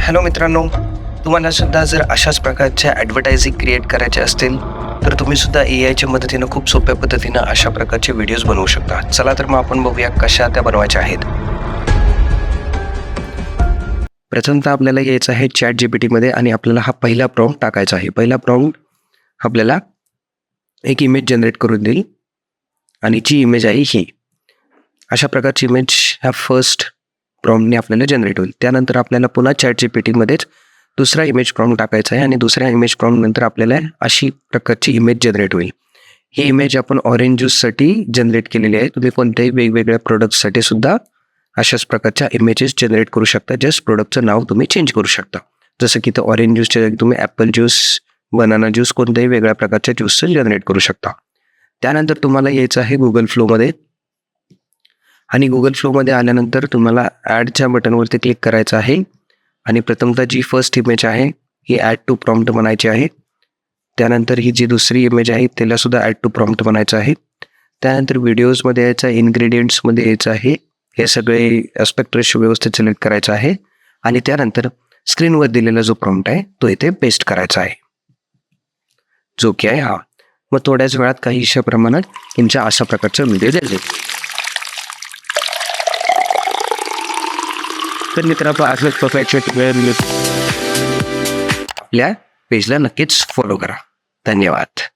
Hello मित्रांनो, तुम्हाला सुद्धा जर अशाच प्रकारच्या ॲडव्हर्टायझिंग क्रिएट करायच्या असतील तर तुम्ही सुद्धा AIच्या मदतीनं खूप सोप्या पद्धतीनं अशा प्रकारचे व्हिडिओज बनवू शकता. चला तर मग आपण बघूया कशा त्या बनवायच्या आहेत. प्रथमतः आपल्याला यायचं आहे ChatGPTमध्ये आणि आपल्याला हा पहिला प्रॉम्प्ट टाकायचा आहे. पहिला प्रॉम्प्ट आपल्याला एक इमेज जनरेट करून देईल आणि जी इमेज आहे ही अशा प्रकारची इमेज ह्या फर्स्ट प्रॉम्प्टने आपल्याला जनरेट होईल. त्यानंतर आपल्याला पुन्हा ChatGPTमध्येच दुसरा इमेज प्रॉम्प्ट टाकायचा आहे आणि दुसऱ्या इमेज प्रॉम्प्ट नंतर आपल्याला अशी प्रकारची इमेज जनरेट होईल. ही इमेज आपण ऑरेंज ज्यूससाठी जनरेट केलेली आहे. तुम्ही कोणत्याही वेगवेगळ्या प्रोडक्ट्ससाठी सुद्धा अशाच प्रकारच्या इमेजेस जनरेट करू शकता. जस्ट प्रोडक्टचं नाव तुम्ही चेंज करू शकता. जसं की तर ऑरेंज ज्यूसच्या जागी तुम्ही ॲपल ज्यूस, बनाना ज्यूस कोणत्याही वेगळ्या प्रकारच्या ज्यूसचं जनरेट करू शकता. त्यानंतर तुम्हाला यायचं आहे गुगल फ्लोमध्ये आणि गुगल फ्लोमध्ये आल्यानंतर तुम्हाला ॲडच्या बटनवरती क्लिक करायचं आहे आणि प्रथमतः जी फर्स्ट इमेज आहे ही ॲड टू प्रॉम्प्ट बनायची आहे. त्यानंतर ही जी दुसरी इमेज आहे त्यालासुद्धा ॲड टू प्रॉम्प्ट बनायचं आहे. त्यानंतर व्हिडिओजमध्ये यायचं आहे, इन्ग्रेडियंट्समध्ये यायचं आहे, हे सगळे ॲस्पेक्ट रेशो व्यवस्थित सिलेक्ट करायचं आहे आणि त्यानंतर स्क्रीनवर दिलेला जो प्रॉम्प्ट आहे तो इथे पेस्ट करायचा आहे, जो की आहे हा. मग थोड्याच वेळात काहीशा प्रमाणात तुमच्या अशा प्रकारचा व्हिडिओ दिसेल. तर मित्रांनो, असंच परफेक्ट वेळ आपल्या पेजला नक्कीच फॉलो करा. धन्यवाद.